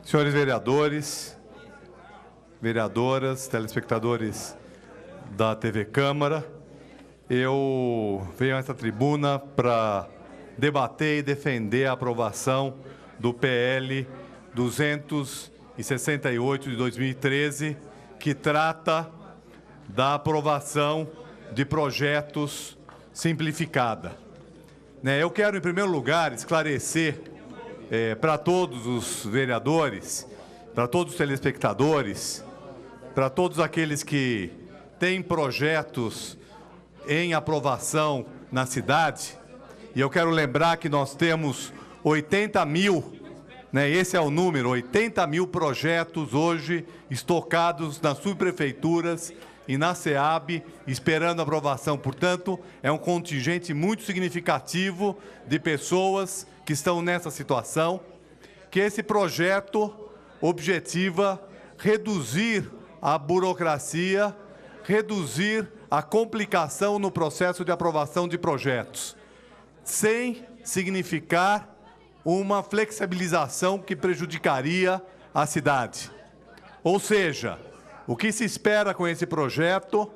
Senhores vereadores, vereadoras, telespectadores da TV Câmara, eu venho a essa tribuna para debater e defender a aprovação do PL 268 de 2013, que trata da aprovação de projetos simplificada. Eu quero, em primeiro lugar, esclarecer para todos os vereadores, para todos os telespectadores, para todos aqueles que têm projetos em aprovação na cidade, e eu quero lembrar que nós temos 80 mil, esse é o número, 80 mil projetos hoje estocados nas subprefeituras e na SEAB, esperando aprovação. Portanto, é um contingente muito significativo de pessoas que estão nessa situação, que esse projeto objetiva reduzir a burocracia, reduzir a complicação no processo de aprovação de projetos, sem significar uma flexibilização que prejudicaria a cidade. Ou seja, o que se espera com esse projeto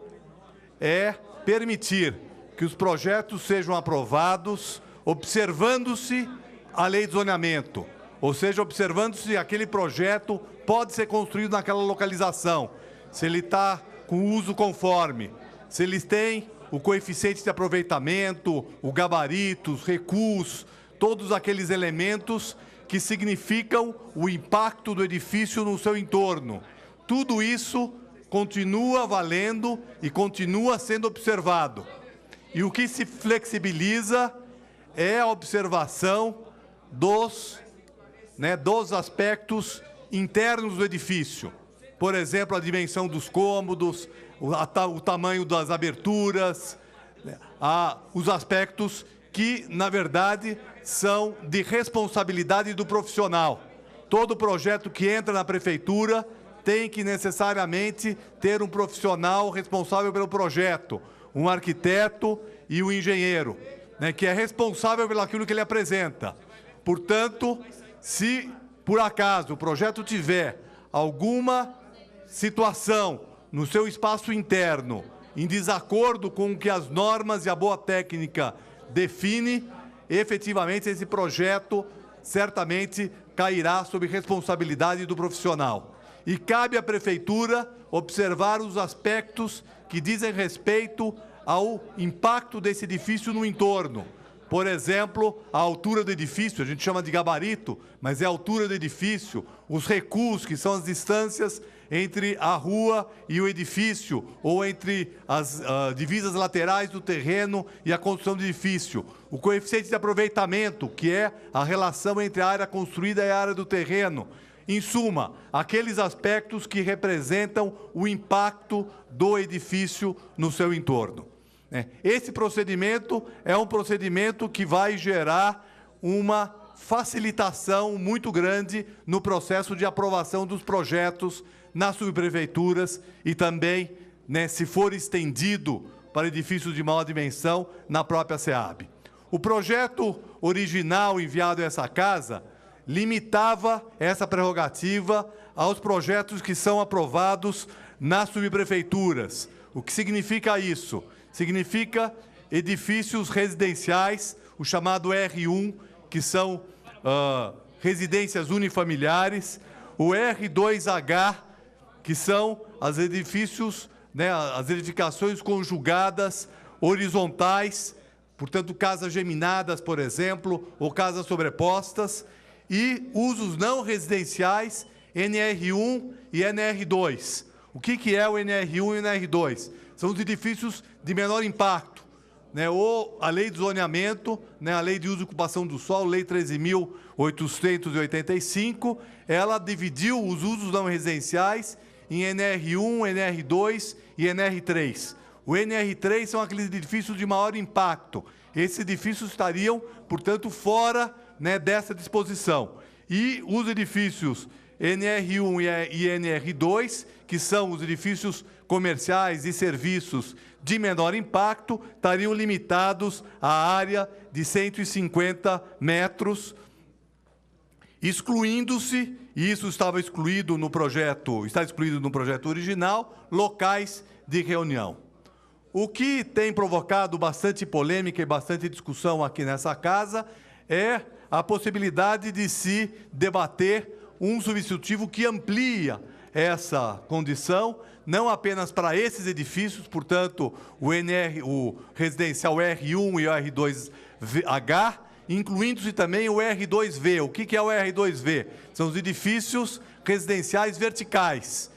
é permitir que os projetos sejam aprovados observando-se a lei de zoneamento, ou seja, observando se aquele projeto pode ser construído naquela localização, se ele está com uso conforme, se eles têm o coeficiente de aproveitamento, o gabarito, os recuos, todos aqueles elementos que significam o impacto do edifício no seu entorno. Tudo isso continua valendo e continua sendo observado. E o que se flexibiliza é a observação dos aspectos internos do edifício. Por exemplo, a dimensão dos cômodos, o tamanho das aberturas, os aspectos que, na verdade, são de responsabilidade do profissional. Todo projeto que entra na prefeitura tem que necessariamente ter um profissional responsável pelo projeto, um arquiteto e um engenheiro, que é responsável pelo aquilo que ele apresenta. Portanto, se por acaso o projeto tiver alguma situação no seu espaço interno em desacordo com o que as normas e a boa técnica define, efetivamente esse projeto certamente cairá sob responsabilidade do profissional. E cabe à prefeitura observar os aspectos que dizem respeito ao impacto desse edifício no entorno. Por exemplo, a altura do edifício, a gente chama de gabarito, mas é a altura do edifício, os recuos, que são as distâncias entre a rua e o edifício, ou entre as divisas laterais do terreno e a construção do edifício. O coeficiente de aproveitamento, que é a relação entre a área construída e a área do terreno. Em suma, aqueles aspectos que representam o impacto do edifício no seu entorno. Esse procedimento é um procedimento que vai gerar uma facilitação muito grande no processo de aprovação dos projetos nas subprefeituras e também, se for estendido para edifícios de maior dimensão, na própria SEAB. O projeto original enviado a essa casa limitava essa prerrogativa aos projetos que são aprovados nas subprefeituras. O que significa isso? Significa edifícios residenciais, o chamado R1, que são residências unifamiliares, o R2H, que são os edifícios, as edificações conjugadas, horizontais, portanto, casas geminadas, por exemplo, ou casas sobrepostas, e usos não residenciais, NR1 e NR2. O que é o NR1 e o NR2? São os edifícios de menor impacto. Ou a lei de zoneamento, a lei de uso e ocupação do solo, lei 13.885, ela dividiu os usos não residenciais em NR1, NR2 e NR3. O NR3 são aqueles edifícios de maior impacto. Esses edifícios estariam, portanto, fora dessa disposição. E os edifícios NR1 e NR2, que são os edifícios comerciais e serviços de menor impacto, estariam limitados à área de 150 metros excluindo-se, e isso estava excluído no projeto, está excluído no projeto original, locais de reunião. O que tem provocado bastante polêmica e bastante discussão aqui nessa casa é a possibilidade de se debater um substitutivo que amplia essa condição, não apenas para esses edifícios, portanto, o residencial R1 e o R2H, incluindo-se também o R2V. O que é o R2V? São os edifícios residenciais verticais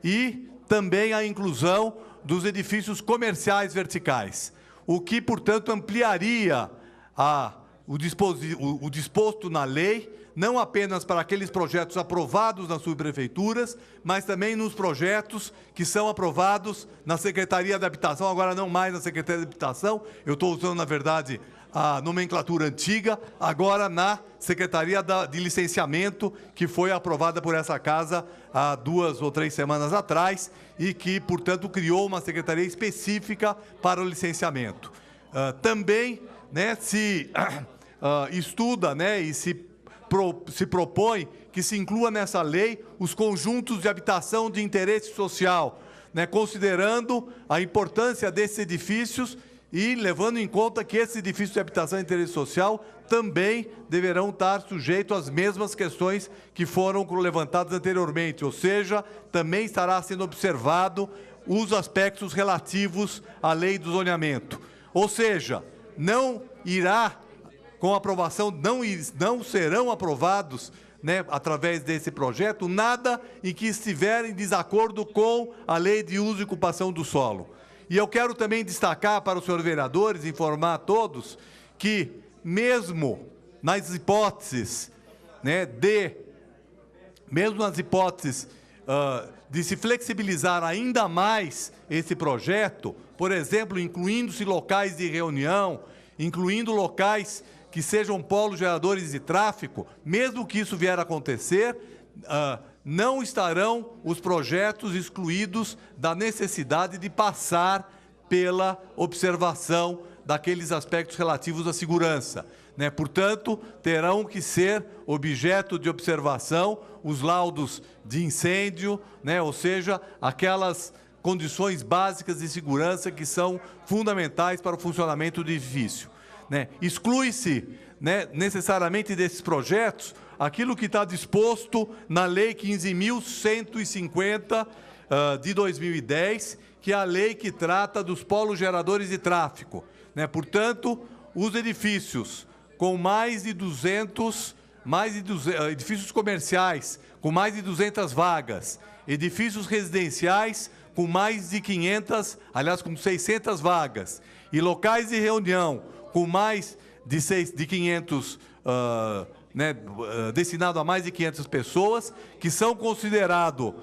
e também a inclusão dos edifícios comerciais verticais, o que, portanto, ampliaria o disposto na lei, não apenas para aqueles projetos aprovados nas subprefeituras, mas também nos projetos que são aprovados na Secretaria da Habitação, agora não mais na Secretaria da Habitação, eu estou usando, na verdade, a nomenclatura antiga, agora na Secretaria de Licenciamento, que foi aprovada por essa Casa há 2 ou 3 semanas atrás e que, portanto, criou uma secretaria específica para o licenciamento. Também, né, se estuda, né, e se propõe que se inclua nessa lei os conjuntos de habitação de interesse social, né, considerando a importância desses edifícios e levando em conta que esses edifícios de habitação de interesse social também deverão estar sujeitos às mesmas questões que foram levantadas anteriormente, ou seja, também estará sendo observado os aspectos relativos à lei do zoneamento. Ou seja, não irá, com aprovação, não serão aprovados, né, através desse projeto, nada em que estiver em desacordo com a lei de uso e ocupação do solo. E eu quero também destacar para os senhores vereadores, informar a todos, que mesmo nas hipóteses, né, de se flexibilizar ainda mais esse projeto, por exemplo, incluindo-se locais de reunião, incluindo locais que sejam polos geradores de tráfego, mesmo que isso vier a acontecer, não estarão os projetos excluídos da necessidade de passar pela observação daqueles aspectos relativos à segurança, né? Portanto, terão que ser objeto de observação os laudos de incêndio, né? Ou seja, aquelas condições básicas de segurança que são fundamentais para o funcionamento do edifício, né? Exclui-se, né, necessariamente desses projetos aquilo que está disposto na Lei 15.150 de 2010, que é a lei que trata dos polos geradores de tráfego, né? Portanto, os edifícios com edifícios comerciais com mais de 200 vagas, edifícios residenciais com mais de 500, aliás, com 600 vagas, e locais de reunião com mais de 500 destinado a mais de 500 pessoas, que são considerados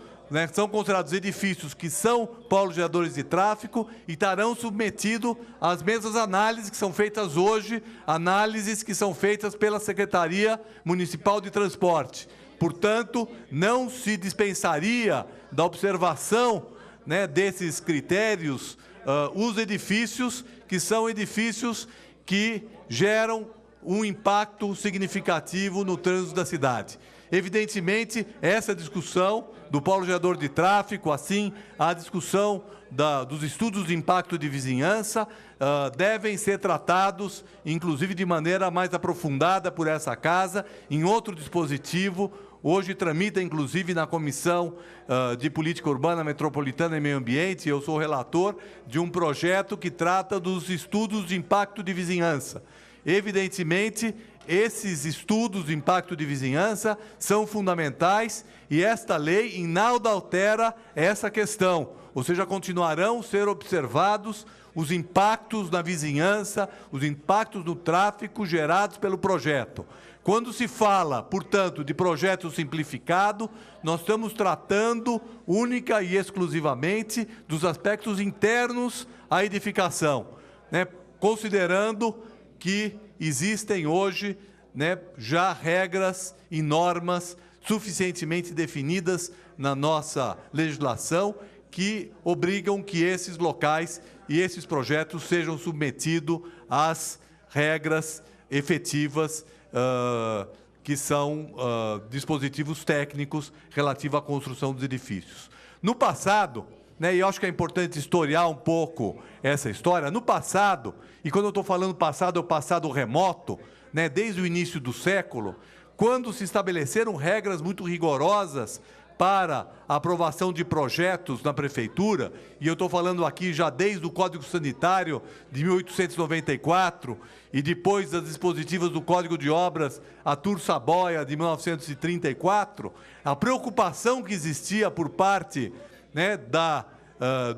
edifícios que são polos geradores de tráfego e estarão submetidos às mesmas análises que são feitas hoje, análises que são feitas pela Secretaria Municipal de Transporte. Portanto, não se dispensaria da observação, né, desses critérios os edifícios que são edifícios que geram um impacto significativo no trânsito da cidade. Evidentemente, essa discussão do polo gerador de tráfego, assim, a discussão dos estudos de impacto de vizinhança, devem ser tratados, inclusive de maneira mais aprofundada por essa Casa, em outro dispositivo. Hoje tramita, inclusive, na Comissão de Política Urbana, Metropolitana e Meio Ambiente, eu sou relator de um projeto que trata dos estudos de impacto de vizinhança. Evidentemente, esses estudos de impacto de vizinhança são fundamentais e esta lei em nada altera essa questão, ou seja, continuarão a ser observados os impactos na vizinhança, os impactos no tráfego gerados pelo projeto. Quando se fala, portanto, de projeto simplificado, nós estamos tratando única e exclusivamente dos aspectos internos à edificação, né, considerando que existem hoje, né, já regras e normas suficientemente definidas na nossa legislação que obrigam que esses locais e esses projetos sejam submetidos às regras efetivas que são dispositivos técnicos relativos à construção dos edifícios. No passado, né, e eu acho que é importante historiar um pouco essa história, no passado, e quando eu estou falando passado, é o passado remoto, né, desde o início do século, quando se estabeleceram regras muito rigorosas para a aprovação de projetos na Prefeitura, e eu estou falando aqui já desde o Código Sanitário de 1894, e depois das dispositivas do Código de Obras Atur-Saboia, de 1934, a preocupação que existia por parte, né,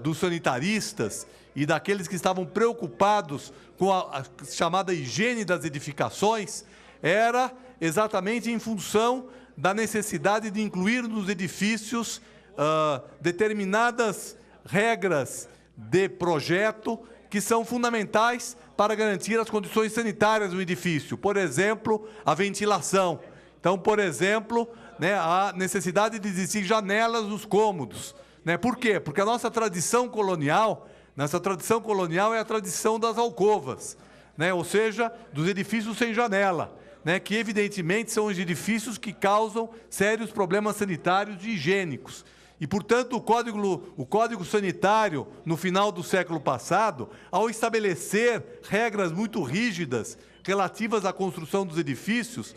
dos sanitaristas e daqueles que estavam preocupados com a chamada higiene das edificações, era exatamente em função da necessidade de incluir nos edifícios determinadas regras de projeto que são fundamentais para garantir as condições sanitárias do edifício. Por exemplo, a ventilação. Então, por exemplo, né, a necessidade de existir janelas nos cômodos. Né? Por quê? Porque a nossa tradição colonial é a tradição das alcovas, né? Ou seja, dos edifícios sem janela, né, que evidentemente são os edifícios que causam sérios problemas sanitários e higiênicos. E, portanto, o Código Sanitário, no final do século passado, ao estabelecer regras muito rígidas relativas à construção dos edifícios,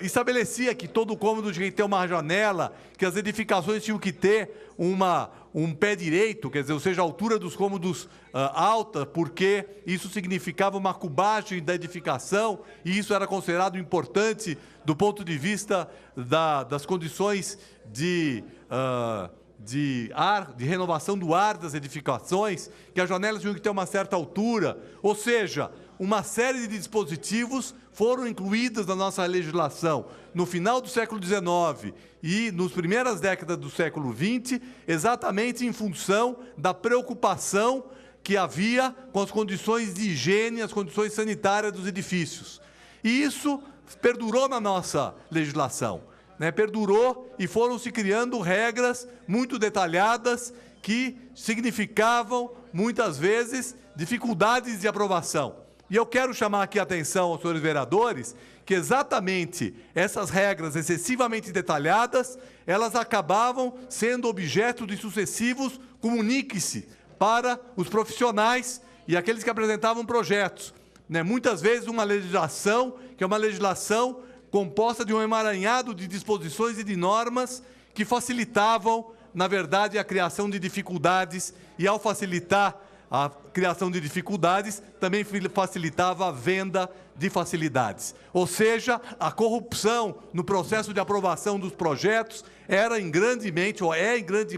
estabelecia que todo cômodo tinha que ter uma janela, que as edificações tinham que ter um pé direito, quer dizer, ou seja, a altura dos cômodos alta, porque isso significava uma cubagem da edificação, e isso era considerado importante do ponto de vista das condições de renovação do ar das edificações, que as janelas tinham que ter uma certa altura, ou seja, uma série de dispositivos foram incluídos na nossa legislação no final do século XIX e nas primeiras décadas do século XX, exatamente em função da preocupação que havia com as condições de higiene, as condições sanitárias dos edifícios. E isso perdurou na nossa legislação, né? Perdurou e foram se criando regras muito detalhadas que significavam, muitas vezes, dificuldades de aprovação. E eu quero chamar aqui a atenção aos senhores vereadores que exatamente essas regras excessivamente detalhadas, elas acabavam sendo objeto de sucessivos comunique-se para os profissionais e aqueles que apresentavam projetos. Né? Muitas vezes uma legislação, que é uma legislação composta de um emaranhado de disposições e de normas que facilitavam, na verdade, a criação de dificuldades, e ao facilitar a criação de dificuldades, também facilitava a venda de facilidades. Ou seja, a corrupção no processo de aprovação dos projetos era em grande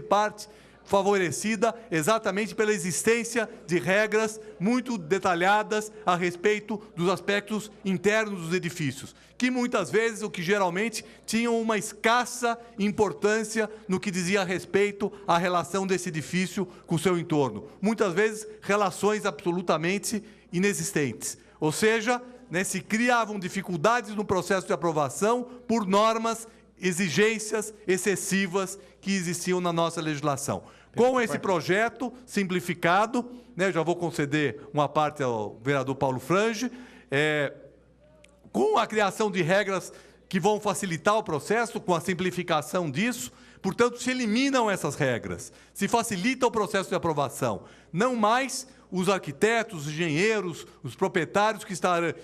parte favorecida exatamente pela existência de regras muito detalhadas a respeito dos aspectos internos dos edifícios, que muitas vezes, o que geralmente, tinham uma escassa importância no que dizia respeito à relação desse edifício com o seu entorno. Muitas vezes, relações absolutamente inexistentes. Ou seja, né, se criavam dificuldades no processo de aprovação por normas, exigências excessivas que existiam na nossa legislação. Com esse projeto simplificado, né, já vou conceder uma parte ao vereador Paulo Frange, com a criação de regras que vão facilitar o processo, com a simplificação disso, portanto, se eliminam essas regras, se facilita o processo de aprovação. Não mais os arquitetos, os engenheiros, os proprietários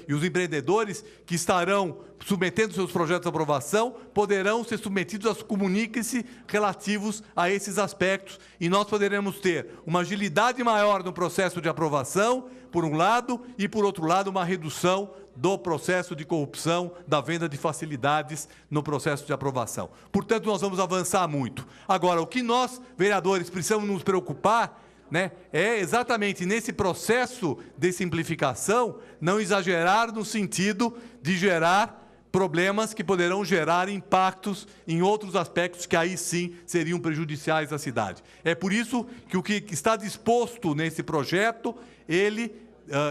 e os empreendedores que estarão submetendo seus projetos à aprovação, poderão ser submetidos aos comunique-se relativos a esses aspectos, e nós poderemos ter uma agilidade maior no processo de aprovação, por um lado, e, por outro lado, uma redução do processo de corrupção, da venda de facilidades no processo de aprovação. Portanto, nós vamos avançar muito. Agora, o que nós, vereadores, precisamos nos preocupar, né, é exatamente nesse processo de simplificação, não exagerar no sentido de gerar problemas que poderão gerar impactos em outros aspectos que aí sim seriam prejudiciais à cidade. É por isso que o que está disposto nesse projeto, ele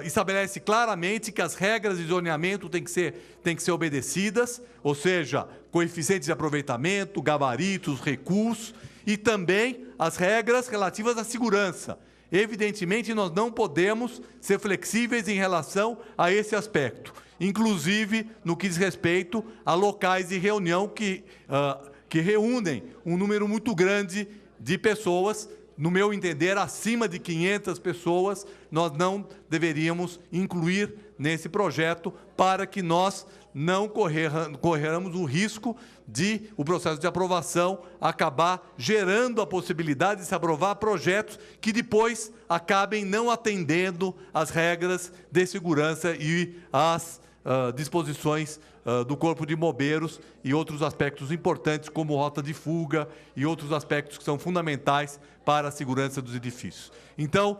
estabelece claramente que as regras de zoneamento têm que ser obedecidas, ou seja, coeficientes de aproveitamento, gabaritos, recuos, e também as regras relativas à segurança. Evidentemente, nós não podemos ser flexíveis em relação a esse aspecto. inclusive no que diz respeito a locais de reunião que reúnem um número muito grande de pessoas. No meu entender, acima de 500 pessoas, nós não deveríamos incluir nesse projeto para que nós não correramos o risco de o processo de aprovação acabar gerando a possibilidade de se aprovar projetos que depois acabem não atendendo às regras de segurança e às disposições do Corpo de Bombeiros e outros aspectos importantes, como rota de fuga e outros aspectos que são fundamentais para a segurança dos edifícios. Então,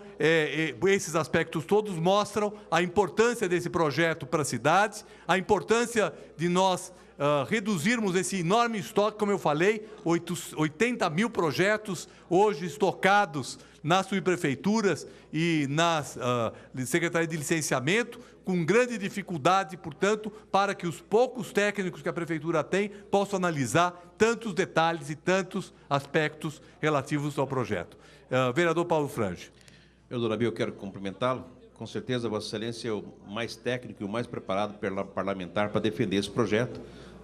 esses aspectos todos mostram a importância desse projeto para a cidade, a importância de nós reduzirmos esse enorme estoque, como eu falei, 80 mil projetos hoje estocados nas subprefeituras e nas secretarias de licenciamento, com grande dificuldade, portanto, para que os poucos técnicos que a Prefeitura tem possam analisar tantos detalhes e tantos aspectos relativos ao projeto. Vereador Paulo Frange. Vereador Nabil, eu quero cumprimentá-lo. Com certeza, Vossa Excelência é o mais técnico e o mais preparado parlamentar para defender esse projeto,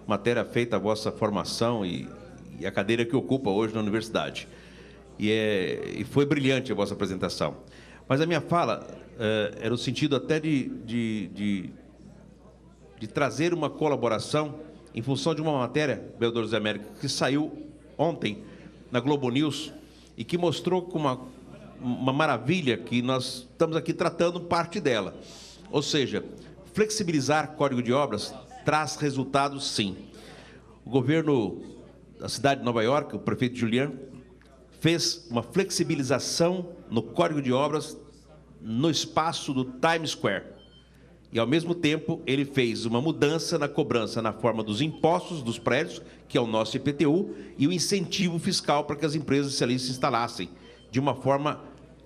matéria feita a vossa formação e a cadeira que ocupa hoje na universidade. E foi brilhante a vossa apresentação. Mas a minha fala era no sentido até de trazer uma colaboração em função de uma matéria, vereador José Américo, que saiu ontem na Globo News e que mostrou com uma maravilha que nós estamos aqui tratando parte dela. Ou seja, flexibilizar Código de Obras traz resultados, sim. O governo da cidade de Nova York, o prefeito Julian, fez uma flexibilização no Código de Obras no espaço do Times Square. E, ao mesmo tempo, ele fez uma mudança na cobrança na forma dos impostos dos prédios, que é o nosso IPTU, e o incentivo fiscal para que as empresas ali se instalassem de uma forma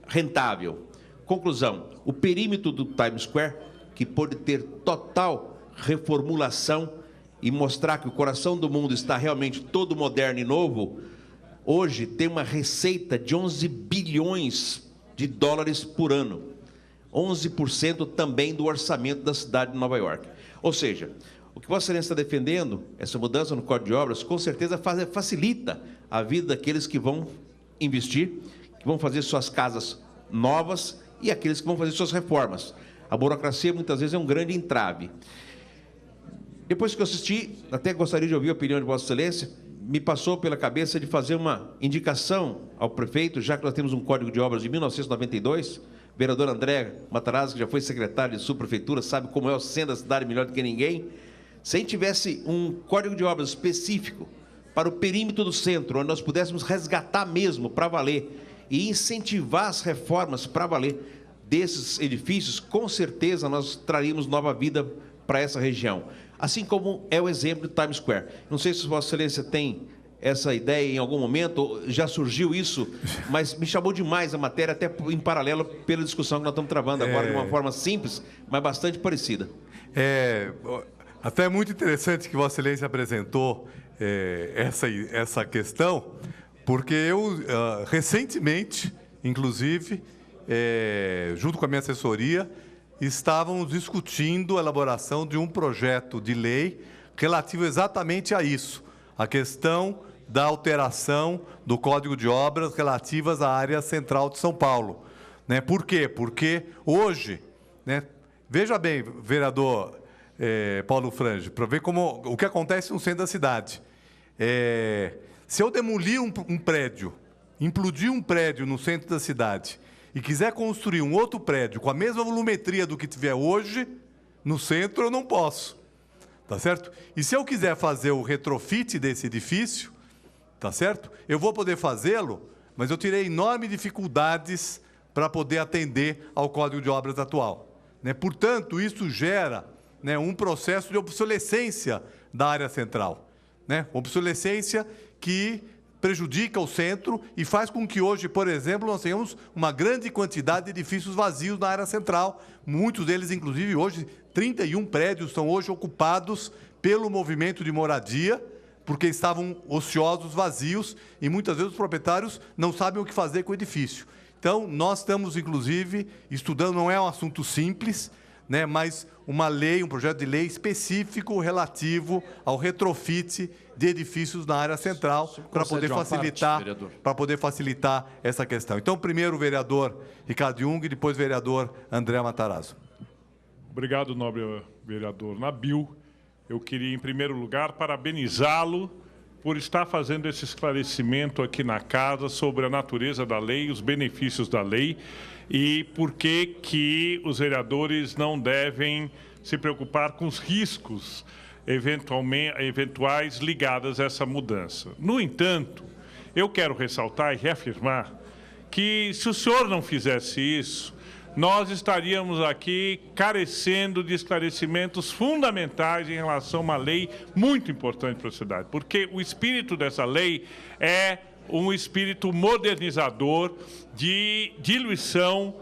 rentável. Conclusão, o perímetro do Times Square, que pode ter total reformulação e mostrar que o coração do mundo está realmente todo moderno e novo, hoje tem uma receita de 11 bilhões de dólares por ano. 11% também do orçamento da cidade de Nova York. Ou seja, o que Vossa Excelência está defendendo, essa mudança no Código de Obras, com certeza facilita a vida daqueles que vão investir, que vão fazer suas casas novas e aqueles que vão fazer suas reformas. A burocracia, muitas vezes, é um grande entrave. Depois que eu assisti, até gostaria de ouvir a opinião de Vossa Excelência, me passou pela cabeça de fazer uma indicação ao prefeito, já que nós temos um Código de Obras de 1992, vereador André Matarazzo, que já foi secretário de subprefeitura, sabe como é o centro da cidade melhor do que ninguém. Se a gente tivesse um Código de Obras específico para o perímetro do centro, onde nós pudéssemos resgatar mesmo para valer e incentivar as reformas para valer desses edifícios, com certeza nós traríamos nova vida para essa região. Assim como é o exemplo do Times Square. Não sei se Vossa Excelência tem essa ideia em algum momento, já surgiu isso, mas me chamou demais a matéria, até em paralelo pela discussão que nós estamos travando agora, de uma forma simples, mas bastante parecida. Até muito interessante que Vossa Excelência apresentou essa questão, porque eu, recentemente, inclusive, junto com a minha assessoria, estávamos discutindo a elaboração de um projeto de lei relativo exatamente a isso, a questão da alteração do Código de Obras relativas à área central de São Paulo. Por quê? Porque hoje, veja bem, vereador Paulo Frange, para ver o que acontece no centro da cidade. Se eu demolir um prédio, implodir um prédio no centro da cidade e quiser construir um outro prédio com a mesma volumetria do que tiver hoje, no centro eu não posso, tá certo? E se eu quiser fazer o retrofit desse edifício, tá certo? Eu vou poder fazê-lo, mas eu terei enormes dificuldades para poder atender ao Código de Obras atual. Portanto, isso gera um processo de obsolescência da área central. Obsolescência que prejudica o centro e faz com que hoje, por exemplo, nós tenhamos uma grande quantidade de edifícios vazios na área central. Muitos deles, inclusive, hoje, 31 prédios são hoje ocupados pelo movimento de moradia, porque estavam ociosos, vazios, e muitas vezes os proprietários não sabem o que fazer com o edifício. Então, nós estamos, inclusive, estudando, não é um assunto simples, né, mas uma lei, um projeto de lei específico relativo ao retrofit de edifícios na área central para poder facilitar essa questão. Então, primeiro o vereador Ricardo Jung e depois o vereador André Matarazzo. Obrigado, nobre vereador Nabil. Eu queria, em primeiro lugar, parabenizá-lo por estar fazendo esse esclarecimento aqui na casa sobre a natureza da lei, os benefícios da lei e por que os não devem se preocupar com os riscos eventuais ligados a essa mudança. No entanto, eu quero ressaltar e reafirmar que, se o senhor não fizesse isso, nós estaríamos aqui carecendo de esclarecimentos fundamentais em relação a uma lei muito importante para a cidade, porque o espírito dessa lei é um espírito modernizador de diluição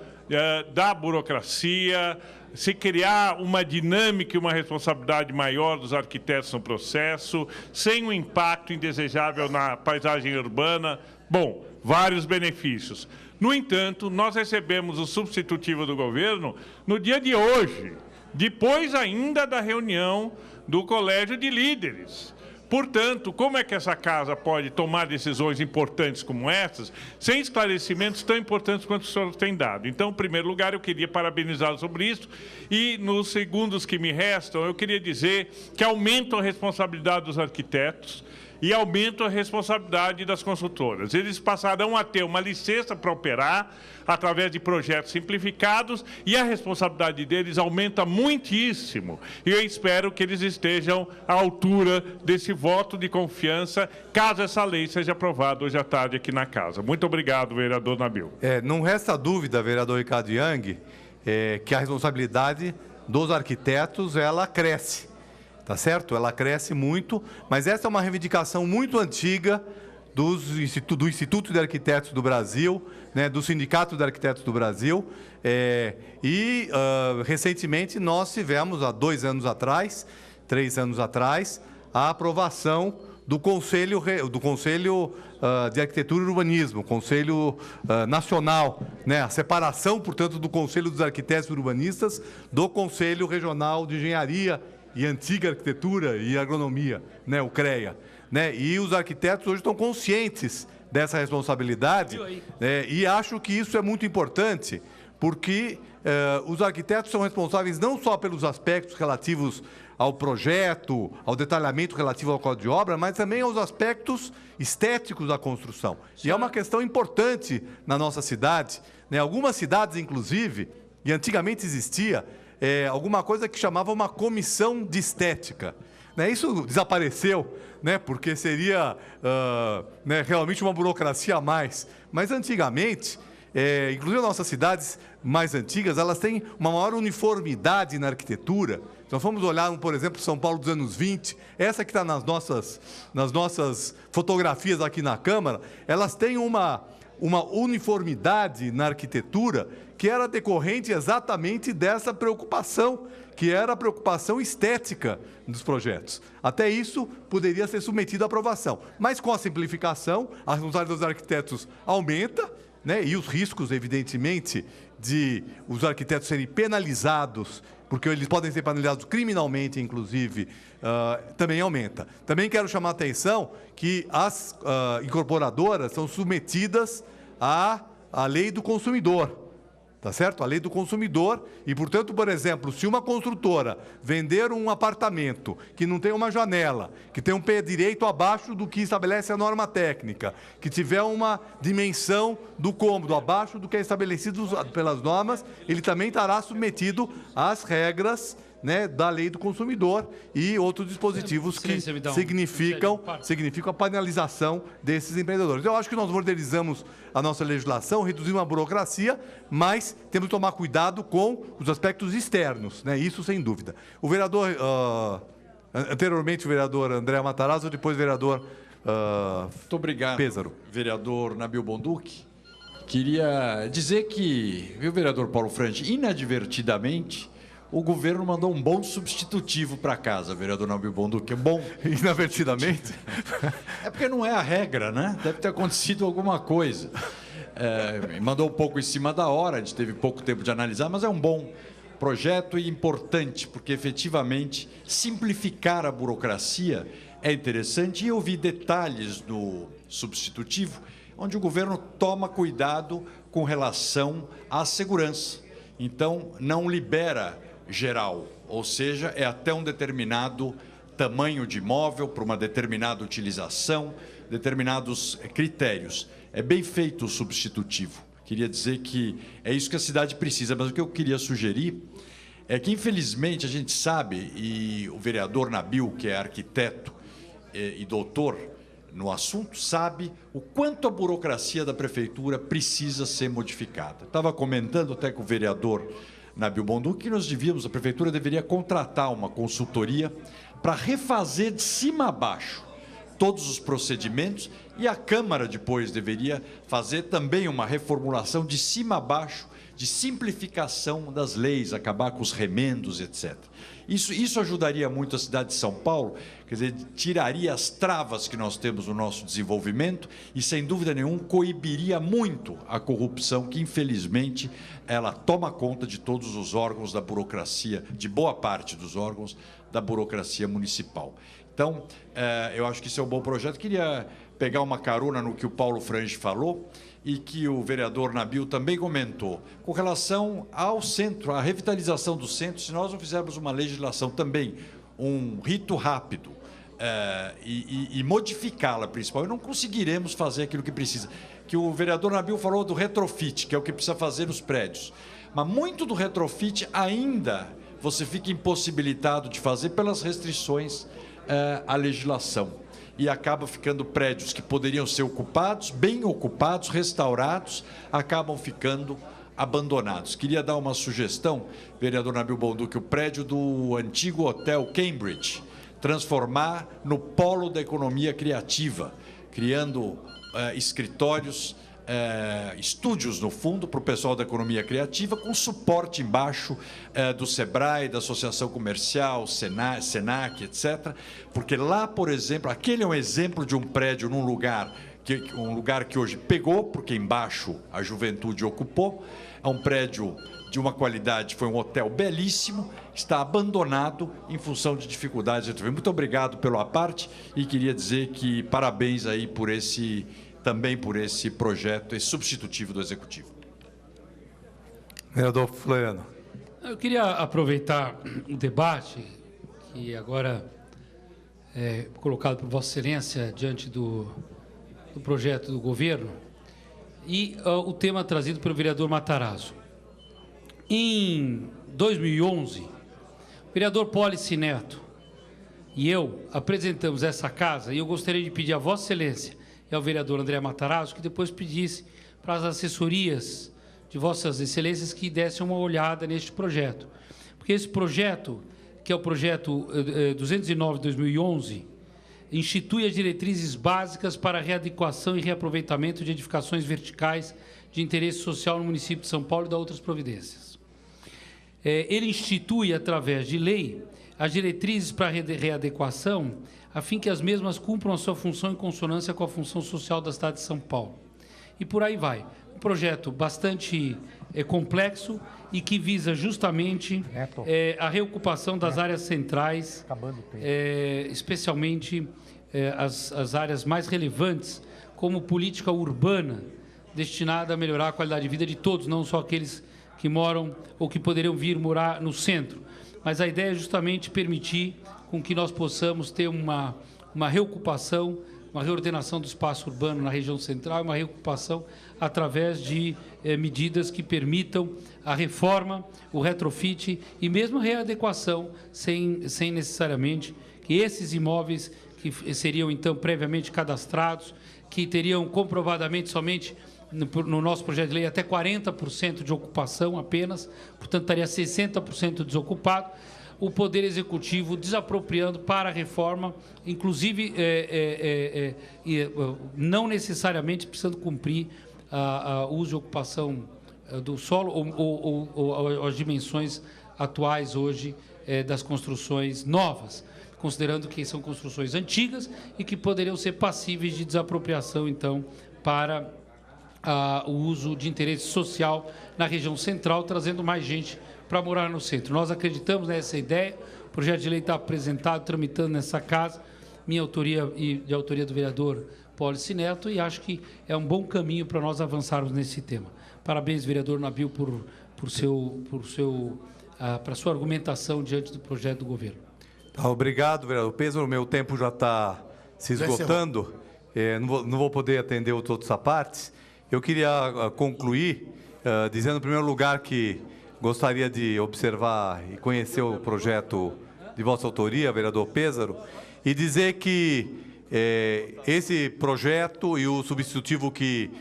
da burocracia, se criar uma dinâmica e uma responsabilidade maior dos arquitetos no processo, sem um impacto indesejável na paisagem urbana. Bom, vários benefícios. No entanto, nós recebemos o substitutivo do governo no dia de hoje, depois ainda da reunião do Colégio de Líderes. Portanto, como é que essa casa pode tomar decisões importantes como essas, sem esclarecimentos tão importantes quanto o senhor tem dado? Então, em primeiro lugar, eu queria parabenizá-lo sobre isso. E, nos segundos que me restam, eu queria dizer que aumentam a responsabilidade dos arquitetos e aumentam a responsabilidade das consultoras. Eles passarão a ter uma licença para operar através de projetos simplificados e a responsabilidade deles aumenta muitíssimo. E eu espero que eles estejam à altura desse voto de confiança, caso essa lei seja aprovada hoje à tarde aqui na casa. Muito obrigado, vereador Nabil. Não resta dúvida, vereador Ricardo Jung, que a responsabilidade dos arquitetos, ela cresce. Tá certo? Ela cresce muito, mas essa é uma reivindicação muito antiga do Instituto de Arquitetos do Brasil, né, do Sindicato de Arquitetos do Brasil, recentemente nós tivemos, há 2 anos atrás, 3 anos atrás, a aprovação do Conselho de Arquitetura e Urbanismo, Conselho Nacional, né, a separação, portanto, do Conselho dos Arquitetos e Urbanistas do Conselho Regional de Engenharia e Antiga Arquitetura e Agronomia, né, o CREA. Né, e os arquitetos hoje estão conscientes dessa responsabilidade, e acho que isso é muito importante, porque os arquitetos são responsáveis não só pelos aspectos relativos ao projeto, ao detalhamento relativo ao código de obra, mas também aos aspectos estéticos da construção. E é uma questão importante na nossa cidade, né, algumas cidades, inclusive, e antigamente existia, alguma coisa que chamava uma comissão de estética. Né, isso desapareceu, né, porque seria realmente uma burocracia a mais. Mas antigamente, inclusive as nossas cidades mais antigas, elas têm uma maior uniformidade na arquitetura. Se nós formos olhar, por exemplo, São Paulo dos anos 20, essa que está nas nossas fotografias aqui na Câmara, elas têm uma uniformidade na arquitetura que era decorrente exatamente dessa preocupação, que era a preocupação estética dos projetos. Até isso poderia ser submetido à aprovação. Mas com a simplificação, a responsabilidade dos arquitetos aumenta, né, e os riscos, evidentemente, de os arquitetos serem penalizados, porque eles podem ser penalizados criminalmente, inclusive, também aumenta. Também quero chamar a atenção que as incorporadoras são submetidas à lei do consumidor, tá certo? A lei do consumidor e, portanto, por exemplo, se uma construtora vender um apartamento que não tem uma janela, que tem um pé direito abaixo do que estabelece a norma técnica, que tiver uma dimensão do cômodo abaixo do que é estabelecido pelas normas, ele também estará submetido às regras, né, da lei do consumidor e outros dispositivos que significam a penalização desses empreendedores. Eu acho que nós modernizamos a nossa legislação, reduzimos a burocracia, mas temos que tomar cuidado com os aspectos externos, né, isso sem dúvida. O vereador, anteriormente o vereador André Matarazzo, depois o vereador Muito obrigado, Pêsaro. Vereador Nabil Bonduque. Queria dizer que, viu, vereador Paulo Franchi, inadvertidamente, o governo mandou um bom substitutivo para casa, vereador Nabil Bonduque. Bom. Inadvertidamente? É porque não é a regra, né? Deve ter acontecido alguma coisa. Mandou um pouco em cima da hora, a gente teve pouco tempo de analisar, mas é um bom projeto e importante, porque efetivamente simplificar a burocracia é interessante. E eu vi detalhes do substitutivo, onde o governo toma cuidado com relação à segurança. Então, não libera geral, ou seja, é até um determinado tamanho de imóvel, para uma determinada utilização, determinados critérios. É bem feito o substitutivo. Queria dizer que é isso que a cidade precisa, mas o que eu queria sugerir é que, infelizmente, a gente sabe, e o vereador Nabil, que é arquiteto e doutor no assunto, sabe o quanto a burocracia da prefeitura precisa ser modificada. Estava comentando até com o vereador Nabil Bonduque que a prefeitura deveria contratar uma consultoria para refazer de cima a baixo todos os procedimentos, e a Câmara depois deveria fazer também uma reformulação de cima a baixo, de simplificação das leis, acabar com os remendos, etc. Isso ajudaria muito a cidade de São Paulo, quer dizer, tiraria as travas que nós temos no nosso desenvolvimento e, sem dúvida nenhuma, coibiria muito a corrupção que, infelizmente, ela toma conta de todos os órgãos da burocracia, de boa parte dos órgãos da burocracia municipal. Então, eu acho que isso é um bom projeto. Queria pegar uma carona no que o Paulo Frange falou e que o vereador Nabil também comentou, com relação ao centro, à revitalização do centro. Se nós não fizermos uma legislação também, um rito rápido, e modificá-la, principalmente, não conseguiremos fazer aquilo que precisa. Que o vereador Nabil falou do retrofit, que é o que precisa fazer nos prédios. Mas muito do retrofit ainda você fica impossibilitado de fazer pelas restrições à legislação. E acaba ficando prédios que poderiam ser ocupados, bem ocupados, restaurados, acabam ficando abandonados. Queria dar uma sugestão, vereador Nabil Bonduque, o prédio do antigo Hotel Cambridge, transformar no polo da economia criativa, criando escritórios, estúdios, no fundo, para o pessoal da economia criativa, com suporte embaixo do SEBRAE, da Associação Comercial, SENAC, etc. Porque lá, por exemplo, aquele é um exemplo de um prédio num lugar que hoje pegou, porque embaixo a juventude ocupou. É um prédio de uma qualidade, foi um hotel belíssimo, está abandonado em função de dificuldades. Muito obrigado pela parte e queria dizer que parabéns aí também por esse projeto, esse substitutivo do Executivo. Vereador Floriano. Eu queria aproveitar o debate, que agora é colocado por Vossa Excelência diante do projeto do governo, e o tema trazido pelo vereador Matarazzo. Em 2011, o vereador Pólice Neto e eu apresentamos essa casa, e eu gostaria de pedir a Vossa Excelência e ao vereador André Matarazzo que depois pedisse para as assessorias de Vossas Excelências que dessem uma olhada neste projeto. Porque esse projeto, que é o projeto 209 de 2011, institui as diretrizes básicas para a readequação e reaproveitamento de edificações verticais de interesse social no município de São Paulo e da outras providências. Ele institui, através de lei, as diretrizes para a readequação, a fim que as mesmas cumpram a sua função em consonância com a função social da cidade de São Paulo. E por aí vai. Um projeto bastante complexo e que visa justamente a reocupação das áreas centrais, especialmente as áreas mais relevantes, como política urbana, destinada a melhorar a qualidade de vida de todos, não só aqueles que moram ou que poderiam vir morar no centro. Mas a ideia é justamente permitir com que nós possamos ter uma reocupação, uma reordenação do espaço urbano na região central, uma reocupação através de medidas que permitam a reforma, o retrofit e mesmo a readequação, sem necessariamente que esses imóveis que seriam, então, previamente cadastrados, que teriam comprovadamente somente, no nosso projeto de lei, até 40% de ocupação apenas, portanto, estaria 60% desocupado, o Poder Executivo desapropriando para a reforma, inclusive não necessariamente precisando cumprir o uso e ocupação do solo ou as dimensões atuais hoje das construções novas, considerando que são construções antigas e que poderiam ser passíveis de desapropriação, então, para o uso de interesse social na região central, trazendo mais gente para morar no centro. Nós acreditamos nessa ideia, o projeto de lei está apresentado, tramitando nessa casa, minha autoria e de autoria do vereador Pólice Neto, e acho que é um bom caminho para nós avançarmos nesse tema. Parabéns, vereador Nabil, para sua argumentação diante do projeto do governo. Obrigado, vereador Pêssaro. O meu tempo já está se esgotando. Não vou poder atender outras partes. Eu queria concluir dizendo, em primeiro lugar, que gostaria de observar e conhecer o projeto de vossa autoria, vereador Pêssaro, e dizer que esse projeto e o substitutivo que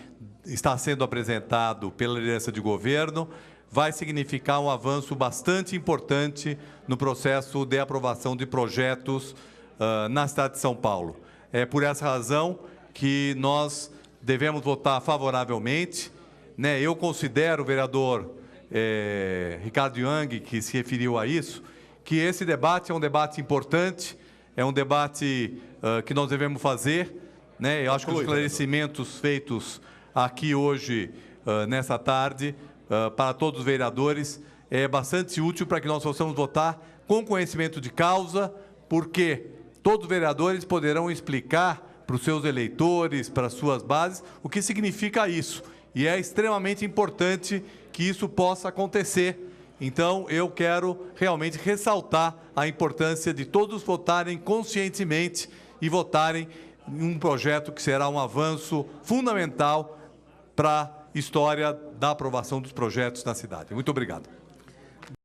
está sendo apresentado pela liderança de governo vai significar um avanço bastante importante no processo de aprovação de projetos na cidade de São Paulo. É por essa razão que nós devemos votar favoravelmente, né? Eu considero, vereador Ricardo Young, que se referiu a isso, que esse debate é um debate importante, é um debate que nós devemos fazer, né? Eu acho que os esclarecimentos feitos aqui hoje, nessa tarde, para todos os vereadores, é bastante útil para que nós possamos votar com conhecimento de causa, porque todos os vereadores poderão explicar para os seus eleitores, para as suas bases, o que significa isso. E é extremamente importante que isso possa acontecer. Então, eu quero realmente ressaltar a importância de todos votarem conscientemente e votarem em um projeto que será um avanço fundamental para a história da aprovação dos projetos na cidade. Muito obrigado.